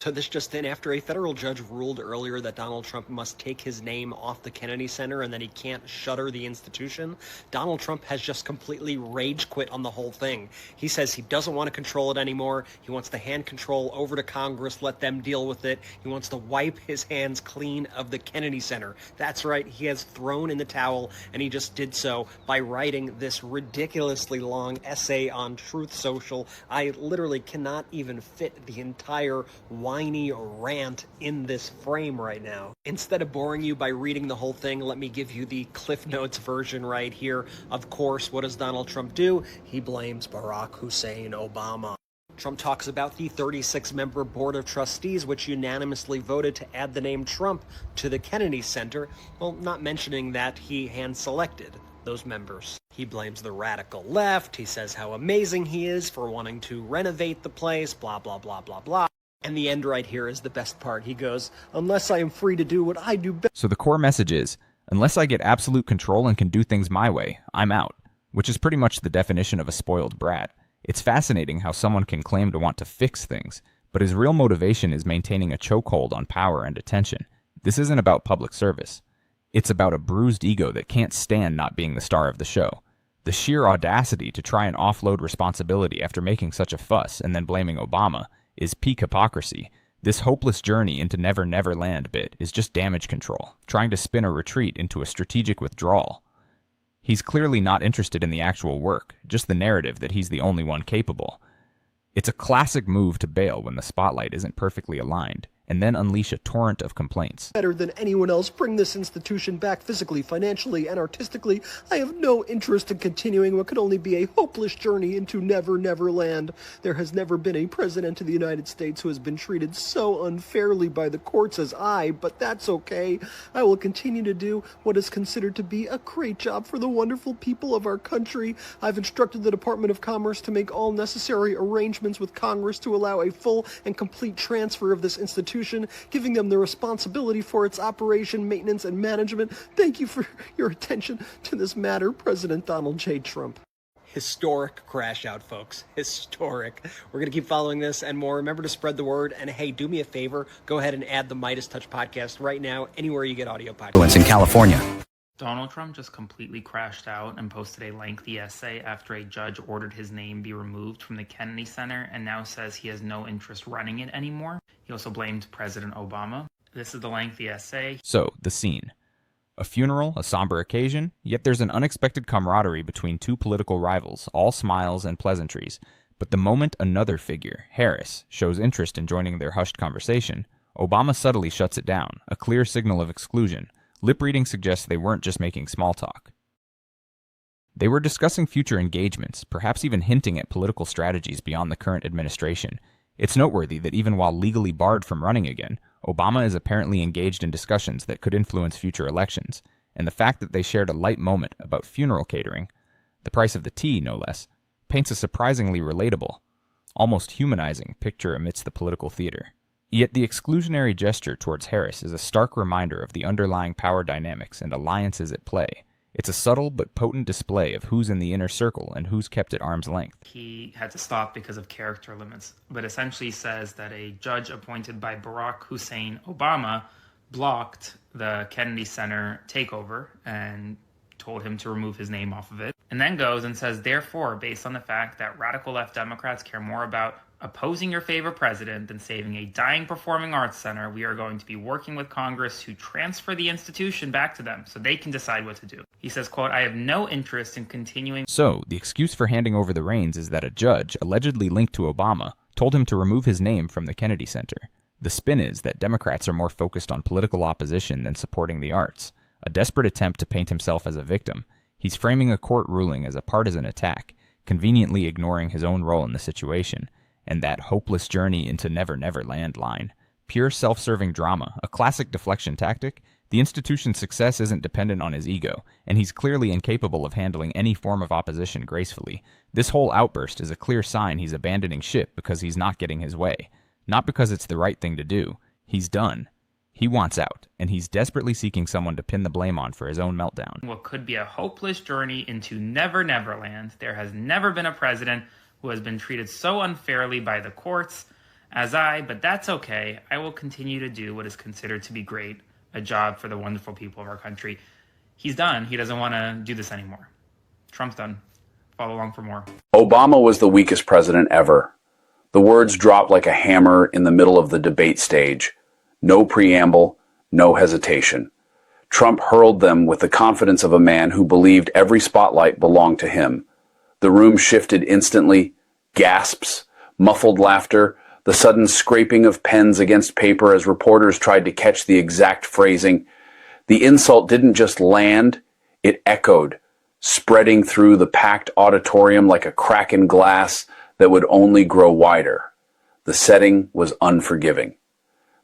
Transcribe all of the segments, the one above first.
So this just in, after a federal judge ruled earlier that Donald Trump must take his name off the Kennedy Center and that he can't shutter the institution, Donald Trump has just completely rage quit on the whole thing. He says he doesn't want to control it anymore. He wants to hand control over to Congress, let them deal with it. He wants to wipe his hands clean of the Kennedy Center. That's right, he has thrown in the towel, and he just did so by writing this ridiculously long essay on Truth Social. I literally cannot even fit the entire whiny rant in this frame right now. Instead of boring you by reading the whole thing, let me give you the Cliff Notes version right here. Of course, what does Donald Trump do? He blames Barack Hussein Obama. Trump talks about the 36-member Board of Trustees, which unanimously voted to add the name Trump to the Kennedy Center, well, not mentioning that he hand-selected those members. He blames the radical left. He says how amazing he is for wanting to renovate the place, blah, blah, blah, blah, blah. And the end right here is the best part. He goes, unless I am free to do what I do best. So the core message is, unless I get absolute control and can do things my way, I'm out, which is pretty much the definition of a spoiled brat. It's fascinating how someone can claim to want to fix things, but his real motivation is maintaining a chokehold on power and attention. This isn't about public service. It's about a bruised ego that can't stand not being the star of the show. The sheer audacity to try and offload responsibility after making such a fuss and then blaming Obama is peak hypocrisy. This hopeless journey into Never Never Land bit is just damage control, trying to spin a retreat into a strategic withdrawal. He's clearly not interested in the actual work, just the narrative that he's the only one capable. It's a classic move to bail when the spotlight isn't perfectly aligned, and then unleash a torrent of complaints. Better than anyone else, bring this institution back physically, financially, and artistically. I have no interest in continuing what could only be a hopeless journey into Never Never Land. There has never been a president of the United States who has been treated so unfairly by the courts as I, but that's okay. I will continue to do what is considered to be a great job for the wonderful people of our country. I've instructed the Department of Commerce to make all necessary arrangements with Congress to allow a full and complete transfer of this institution, giving them the responsibility for its operation, maintenance, and management. Thank you for your attention to this matter, President Donald J. Trump. Historic crash out, folks. Historic. We're going to keep following this and more. Remember to spread the word. And hey, do me a favor. Go ahead and add the Midas Touch podcast right now, anywhere you get audio podcasts. In California. Donald Trump just completely crashed out and posted a lengthy essay after a judge ordered his name be removed from the Kennedy Center and now says he has no interest running it anymore. He also blamed President Obama. This is the lengthy essay. So, the scene. A funeral, a somber occasion, yet there's an unexpected camaraderie between two political rivals, all smiles and pleasantries. But the moment another figure, Harris, shows interest in joining their hushed conversation, Obama subtly shuts it down, a clear signal of exclusion. Lip reading suggests they weren't just making small talk. They were discussing future engagements, perhaps even hinting at political strategies beyond the current administration. It's noteworthy that even while legally barred from running again, Obama is apparently engaged in discussions that could influence future elections, and the fact that they shared a light moment about funeral catering, the price of the tea no less, paints a surprisingly relatable, almost humanizing picture amidst the political theater. Yet the exclusionary gesture towards Harris is a stark reminder of the underlying power dynamics and alliances at play. It's a subtle but potent display of who's in the inner circle and who's kept at arm's length. He had to stop because of character limits, but essentially says that a judge appointed by Barack Hussein Obama blocked the Kennedy Center takeover and told him to remove his name off of it. And then goes and says, therefore, based on the fact that radical left Democrats care more about opposing your favorite president than saving a dying performing arts center, we are going to be working with Congress to transfer the institution back to them so they can decide what to do. He says, quote, I have no interest in continuing. So, the excuse for handing over the reins is that a judge, allegedly linked to Obama, told him to remove his name from the Kennedy Center. The spin is that Democrats are more focused on political opposition than supporting the arts, a desperate attempt to paint himself as a victim. He's framing a court ruling as a partisan attack, conveniently ignoring his own role in the situation. And that hopeless journey into Never Never Land line. Pure self-serving drama, a classic deflection tactic. The institution's success isn't dependent on his ego, and he's clearly incapable of handling any form of opposition gracefully. This whole outburst is a clear sign he's abandoning ship because he's not getting his way. Not because it's the right thing to do. He's done. He wants out, and he's desperately seeking someone to pin the blame on for his own meltdown. What could be a hopeless journey into Never Never Land. There has never been a president who has been treated so unfairly by the courts But that's okay. I will continue to do what is considered to be great, a job for the wonderful people of our country. He's done. He doesn't want to do this anymore. Trump's done. Follow along for more. Obama was the weakest president ever. The words dropped like a hammer in the middle of the debate stage. No preamble, no hesitation. Trump hurled them with the confidence of a man who believed every spotlight belonged to him. The room shifted instantly. Gasps, muffled laughter, the sudden scraping of pens against paper as reporters tried to catch the exact phrasing. The insult didn't just land, it echoed, spreading through the packed auditorium like a crack in glass that would only grow wider. The setting was unforgiving.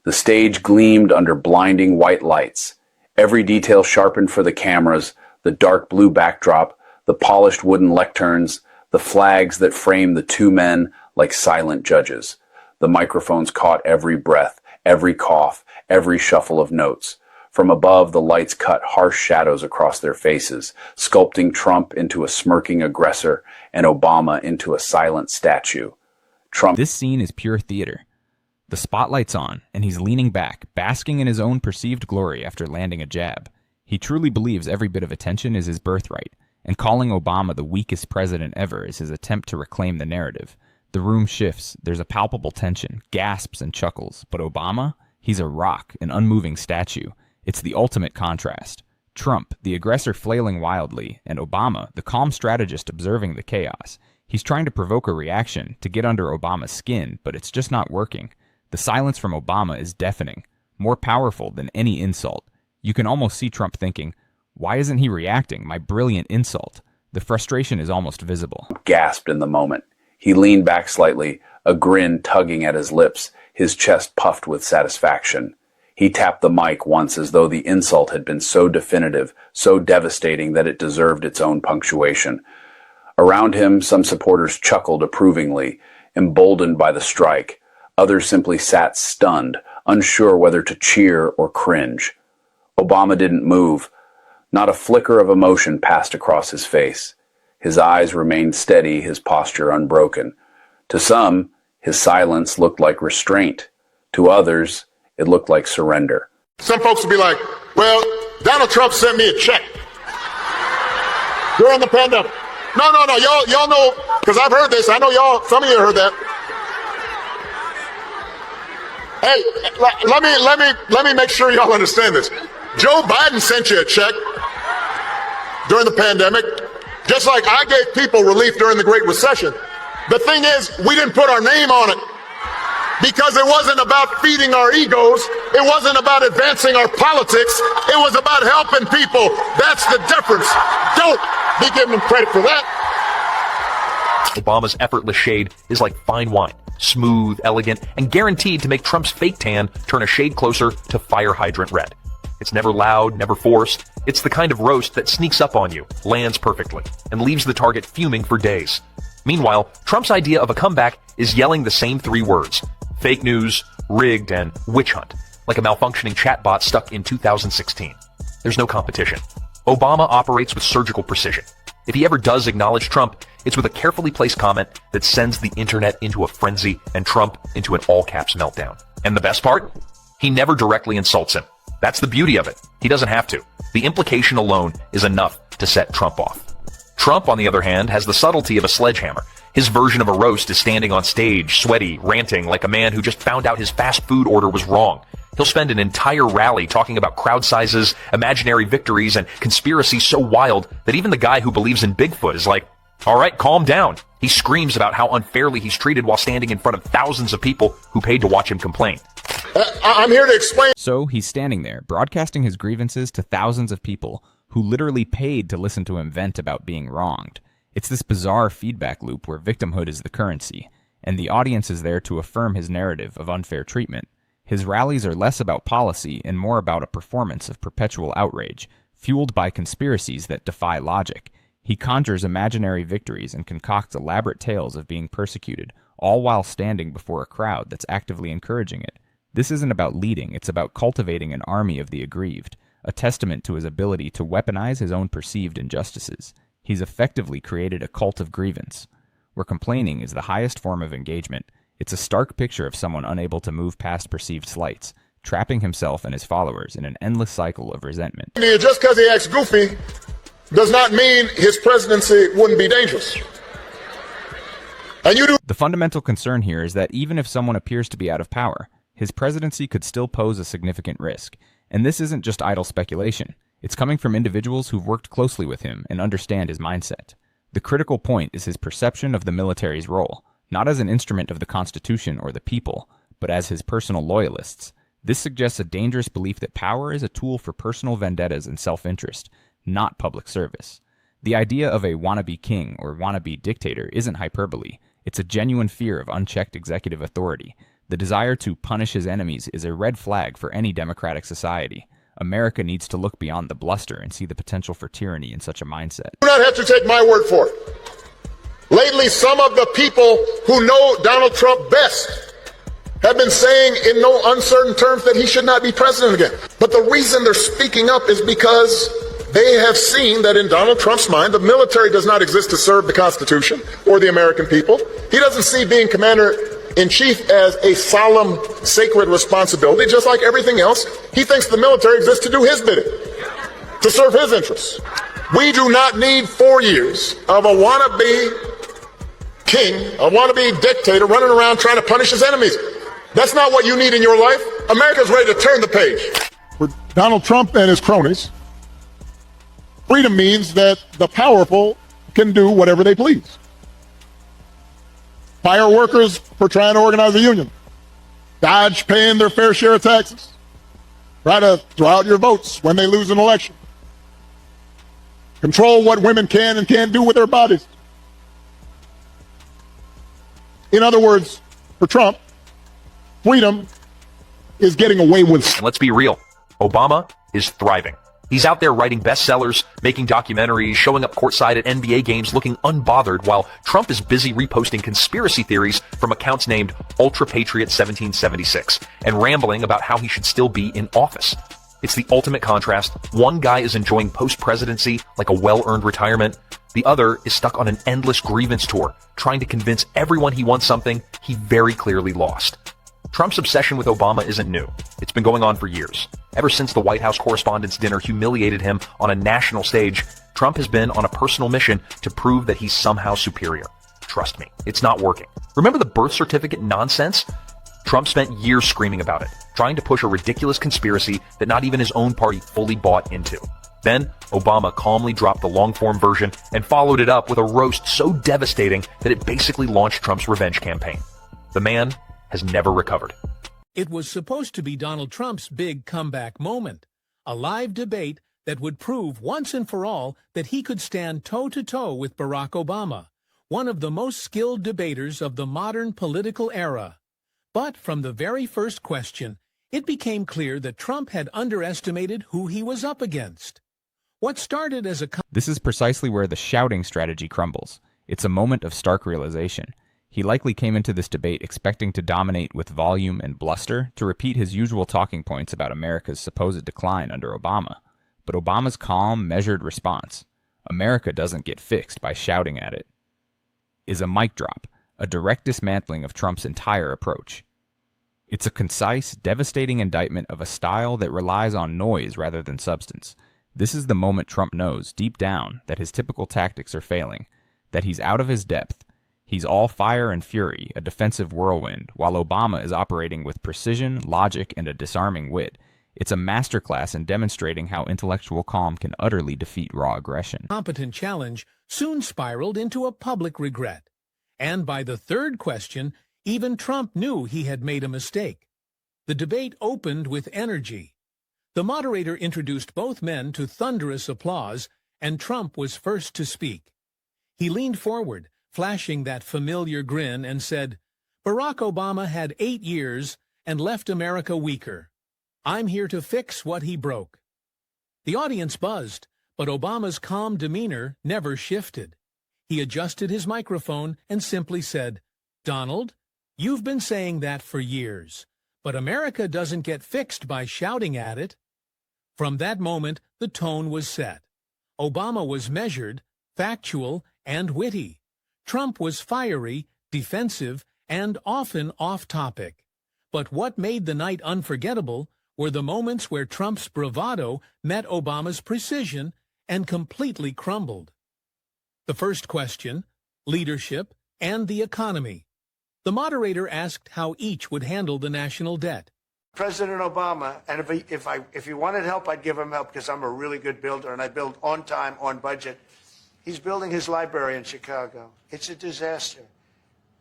The stage gleamed under blinding white lights, every detail sharpened for the cameras, the dark blue backdrop, the polished wooden lecterns, the flags that framed the two men like silent judges. The microphones caught every breath, every cough, every shuffle of notes. From above, the lights cut harsh shadows across their faces, sculpting Trump into a smirking aggressor and Obama into a silent statue. This scene is pure theater. The spotlight's on, and he's leaning back, basking in his own perceived glory after landing a jab. He truly believes every bit of attention is his birthright, and calling Obama the weakest president ever is his attempt to reclaim the narrative. The room shifts, there's a palpable tension, gasps and chuckles, but Obama? He's a rock, an unmoving statue. It's the ultimate contrast. Trump, the aggressor flailing wildly, and Obama, the calm strategist observing the chaos. He's trying to provoke a reaction, to get under Obama's skin, but it's just not working. The silence from Obama is deafening, more powerful than any insult. You can almost see Trump thinking, why isn't he reacting? My brilliant insult. The frustration is almost visible. Gasped in the moment. He leaned back slightly, a grin tugging at his lips, his chest puffed with satisfaction. He tapped the mic once as though the insult had been so definitive, so devastating that it deserved its own punctuation. Around him, some supporters chuckled approvingly, emboldened by the strike. Others simply sat stunned, unsure whether to cheer or cringe. Obama didn't move. Not a flicker of emotion passed across his face. His eyes remained steady, his posture unbroken. To some, his silence looked like restraint. To others, it looked like surrender. Some folks will be like, well, Donald Trump sent me a check during the pandemic. No, y'all know, because I've heard this. I know some of you heard that. Hey, let me make sure y'all understand this. Joe Biden sent you a check during the pandemic, just like I gave people relief during the Great Recession. The thing is, we didn't put our name on it because it wasn't about feeding our egos. It wasn't about advancing our politics. It was about helping people. That's the difference. Don't be giving them credit for that. Obama's effortless shade is like fine wine, smooth, elegant, and guaranteed to make Trump's fake tan turn a shade closer to fire hydrant red. It's never loud, never forced. It's the kind of roast that sneaks up on you, lands perfectly, and leaves the target fuming for days. Meanwhile, Trump's idea of a comeback is yelling the same three words: fake news, rigged, and witch hunt, like a malfunctioning chatbot stuck in 2016. There's no competition. Obama operates with surgical precision. If he ever does acknowledge Trump, it's with a carefully placed comment that sends the internet into a frenzy and Trump into an all-caps meltdown. And the best part? He never directly insults him. That's the beauty of it. He doesn't have to. The implication alone is enough to set Trump off. Trump, on the other hand, has the subtlety of a sledgehammer. His version of a roast is standing on stage, sweaty, ranting like a man who just found out his fast food order was wrong. He'll spend an entire rally talking about crowd sizes, imaginary victories, and conspiracies so wild that even the guy who believes in Bigfoot is like, all right, calm down. He screams about how unfairly he's treated while standing in front of thousands of people who paid to watch him complain. I'm here to explain. So he's standing there, broadcasting his grievances to thousands of people who literally paid to listen to him vent about being wronged. It's this bizarre feedback loop where victimhood is the currency, and the audience is there to affirm his narrative of unfair treatment. His rallies are less about policy and more about a performance of perpetual outrage, fueled by conspiracies that defy logic. He conjures imaginary victories and concocts elaborate tales of being persecuted, all while standing before a crowd that's actively encouraging it. This isn't about leading, it's about cultivating an army of the aggrieved, a testament to his ability to weaponize his own perceived injustices. He's effectively created a cult of grievance, where complaining is the highest form of engagement, It's a stark picture of someone unable to move past perceived slights, trapping himself and his followers in an endless cycle of resentment. Just because he acts goofy does not mean his presidency wouldn't be dangerous. And The fundamental concern here is that even if someone appears to be out of power, his presidency could still pose a significant risk. And this isn't just idle speculation. It's coming from individuals who've worked closely with him and understand his mindset. The critical point is his perception of the military's role, not as an instrument of the Constitution or the people, but as his personal loyalists. This suggests a dangerous belief that power is a tool for personal vendettas and self-interest, not public service. The idea of a wannabe king or wannabe dictator isn't hyperbole. It's a genuine fear of unchecked executive authority. The desire to punish his enemies is a red flag for any democratic society. America needs to look beyond the bluster and see the potential for tyranny in such a mindset. do not have to take my word for it. Lately, some of the people who know Donald Trump best have been saying in no uncertain terms that he should not be president again. But the reason they're speaking up is because they have seen that in Donald Trump's mind, the military does not exist to serve the Constitution or the American people. He doesn't see being commander-in-chief as a solemn, sacred responsibility, just like everything else. He thinks the military exists to do his bidding, to serve his interests. We do not need 4 years of a wannabe king, a wannabe dictator running around trying to punish his enemies. That's not what you need in your life. America's ready to turn the page. For Donald Trump and his cronies, freedom means that the powerful can do whatever they please. Fire workers for trying to organize a union. Dodge paying their fair share of taxes. Try to throw out your votes when they lose an election. Control what women can and can't do with their bodies. In other words, for Trump, freedom is getting away with. And let's be real, Obama is thriving. He's out there writing bestsellers, making documentaries, showing up courtside at NBA games looking unbothered, while Trump is busy reposting conspiracy theories from accounts named Ultra Patriot 1776 and rambling about how he should still be in office. It's the ultimate contrast. One guy is enjoying post-presidency like a well-earned retirement. The other is stuck on an endless grievance tour, trying to convince everyone he wants something he very clearly lost. Trump's obsession with Obama isn't new. It's been going on for years. Ever since the White House Correspondents' Dinner humiliated him on a national stage, Trump has been on a personal mission to prove that he's somehow superior. Trust me, it's not working. Remember the birth certificate nonsense? Trump spent years screaming about it, trying to push a ridiculous conspiracy that not even his own party fully bought into. Then, Obama calmly dropped the long-form version and followed it up with a roast so devastating that it basically launched Trump's revenge campaign. The man has never recovered. It was supposed to be Donald Trump's big comeback moment, a live debate that would prove once and for all that he could stand toe-to-toe with Barack Obama, one of the most skilled debaters of the modern political era. But from the very first question, it became clear that Trump had underestimated who he was up against. What started as a... This is precisely where the shouting strategy crumbles. It's a moment of stark realization. He likely came into this debate expecting to dominate with volume and bluster, to repeat his usual talking points about America's supposed decline under Obama. But Obama's calm, measured response, "America doesn't get fixed by shouting at it," is a mic drop, a direct dismantling of Trump's entire approach. It's a concise, devastating indictment of a style that relies on noise rather than substance. This is the moment Trump knows, deep down, that his typical tactics are failing, that he's out of his depth. He's all fire and fury, a defensive whirlwind, while Obama is operating with precision, logic, and a disarming wit. It's a masterclass in demonstrating how intellectual calm can utterly defeat raw aggression. Competent challenge soon spiraled into a public regret. And by the third question, even Trump knew he had made a mistake. The debate opened with energy. The moderator introduced both men to thunderous applause, and Trump was first to speak. He leaned forward, flashing that familiar grin, and said, "Barack Obama had 8 years and left America weaker. I'm here to fix what he broke." The audience buzzed, but Obama's calm demeanor never shifted. He adjusted his microphone and simply said, "Donald, you've been saying that for years, but America doesn't get fixed by shouting at it." From that moment, the tone was set. Obama was measured, factual, and witty. Trump was fiery, defensive, and often off-topic. But what made the night unforgettable were the moments where Trump's bravado met Obama's precision and completely crumbled. The first question, leadership and the economy. The moderator asked how each would handle the national debt. President Obama, and if he wanted help, I'd give him help because I'm a really good builder and I build on time, on budget. He's building his library in Chicago. It's a disaster.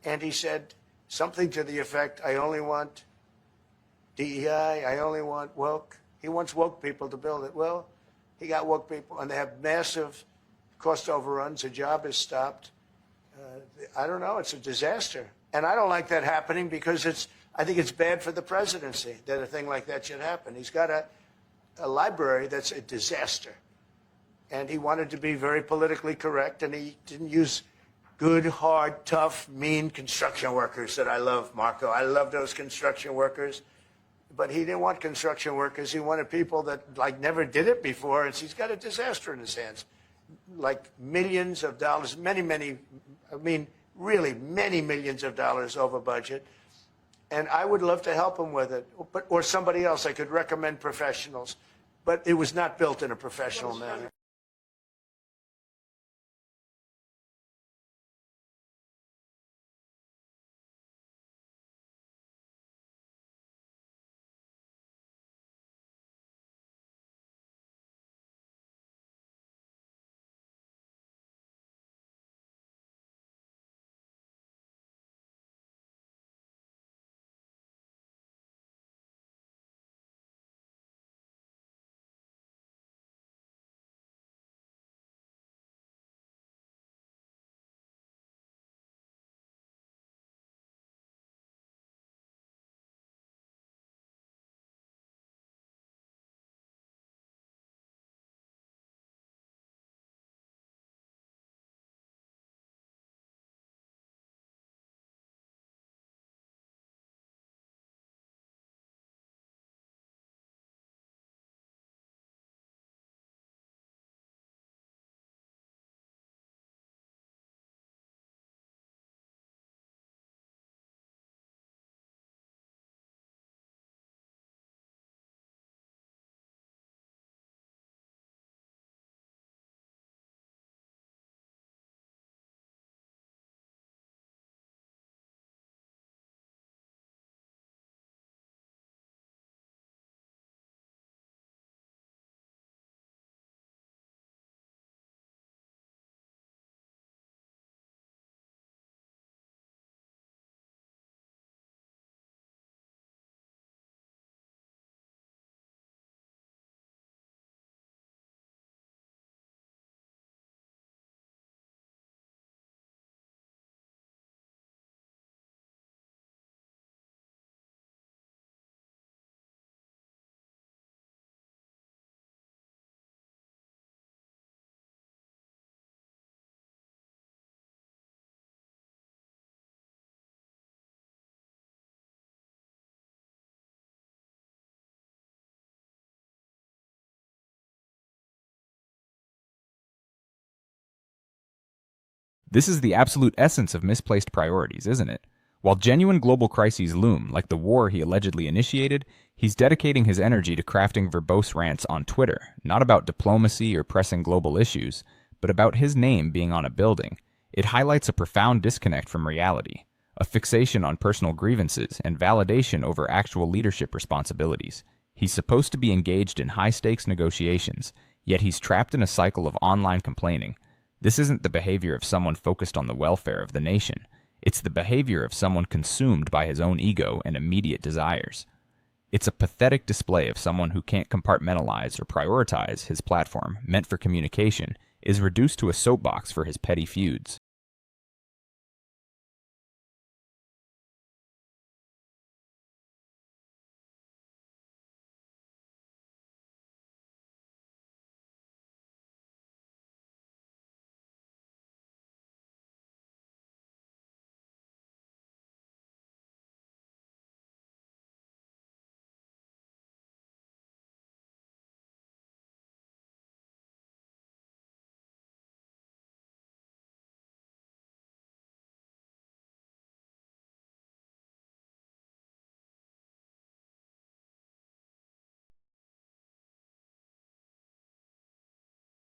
And he said something to the effect, I only want DEI, I only want woke. He wants woke people to build it. Well, he got woke people, and they have massive cost overruns. The job is stopped. I don't know. It's a disaster. And I don't like that happening because I think it's bad for the presidency that a thing like that should happen. He's got a library that's a disaster. And he wanted to be very politically correct, and he didn't use good, hard, tough, mean construction workers that I love, Marco. I love those construction workers. But he didn't want construction workers. He wanted people that, never did it before. And he's got a disaster in his hands. Millions of dollars, really many millions of dollars over budget. And I would love to help him with it. Or somebody else. I could recommend professionals. But it was not built in a professional manner. This is the absolute essence of misplaced priorities, isn't it? While genuine global crises loom, like the war he allegedly initiated, he's dedicating his energy to crafting verbose rants on Twitter, not about diplomacy or pressing global issues, but about his name being on a building. It highlights a profound disconnect from reality, a fixation on personal grievances, and validation over actual leadership responsibilities. He's supposed to be engaged in high-stakes negotiations, yet he's trapped in a cycle of online complaining. This isn't the behavior of someone focused on the welfare of the nation. It's the behavior of someone consumed by his own ego and immediate desires. It's a pathetic display of someone who can't compartmentalize or prioritize his platform, meant for communication, is reduced to a soapbox for his petty feuds.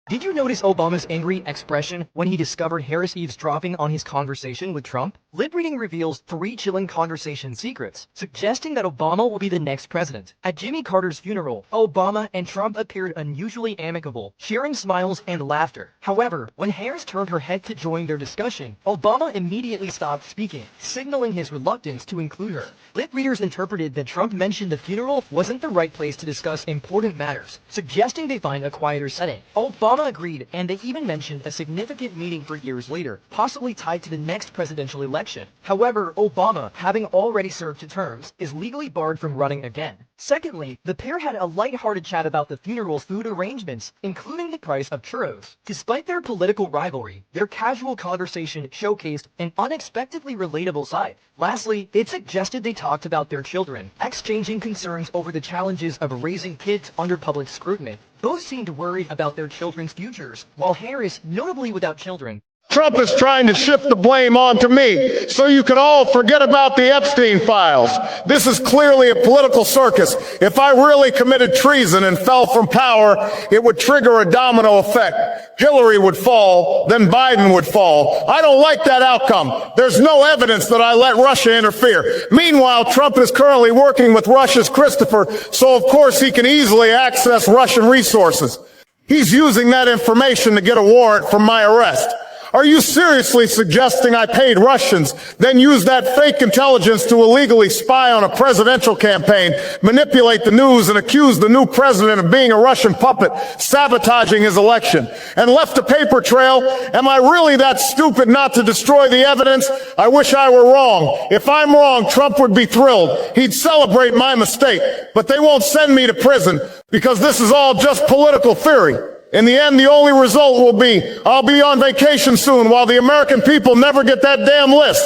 Did you notice Obama's angry expression when he discovered Harris eavesdropping on his conversation with Trump? Lip reading reveals 3 chilling conversation secrets, suggesting that Obama will be the next president. At Jimmy Carter's funeral, Obama and Trump appeared unusually amicable, sharing smiles and laughter. However, when Harris turned her head to join their discussion, Obama immediately stopped speaking, signaling his reluctance to include her. Lip readers interpreted that Trump mentioned the funeral wasn't the right place to discuss important matters, suggesting they find a quieter setting. Obama agreed, and they even mentioned a significant meeting for years later, possibly tied to the next presidential election. However, Obama, having already served 2 terms, is legally barred from running again. Secondly, the pair had a light-hearted chat about the funeral's food arrangements, including the price of churros. Despite their political rivalry, their casual conversation showcased an unexpectedly relatable side. Lastly, it suggested they talked about their children, exchanging concerns over the challenges of raising kids under public scrutiny. Both seemed worried about their children's futures, while Harris, notably without children, Trump is trying to shift the blame onto me so you can all forget about the Epstein files. This is clearly a political circus. If I really committed treason and fell from power, it would trigger a domino effect. Hillary would fall, then Biden would fall. I don't like that outcome. There's no evidence that I let Russia interfere. Meanwhile, Trump is currently working with Russia's Christopher, so of course he can easily access Russian resources. He's using that information to get a warrant for my arrest. Are you seriously suggesting I paid Russians, then used that fake intelligence to illegally spy on a presidential campaign, manipulate the news, and accuse the new president of being a Russian puppet, sabotaging his election, and left a paper trail? Am I really that stupid not to destroy the evidence? I wish I were wrong. If I'm wrong, Trump would be thrilled. He'd celebrate my mistake. But they won't send me to prison because this is all just political theory. In the end, the only result will be I'll be on vacation soon while the American people never get that damn list.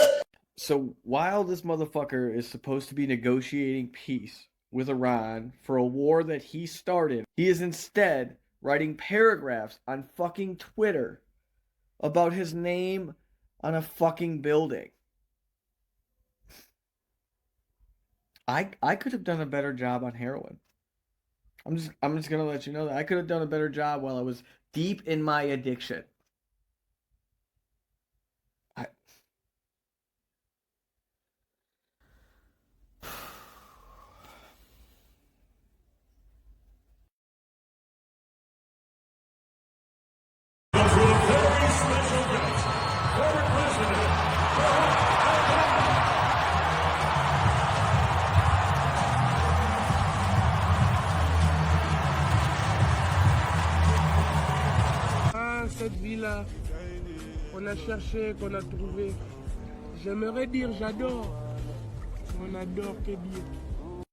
So while this motherfucker is supposed to be negotiating peace with Iran for a war that he started, he is instead writing paragraphs on fucking Twitter about his name on a fucking building. I could have done a better job on heroin. I'm just gonna let you know that I could have done a better job while I was deep in my addiction. Cette vie-là, qu'on a cherché, qu'on a trouvé. J'aimerais dire j'adore. On adore, que dire.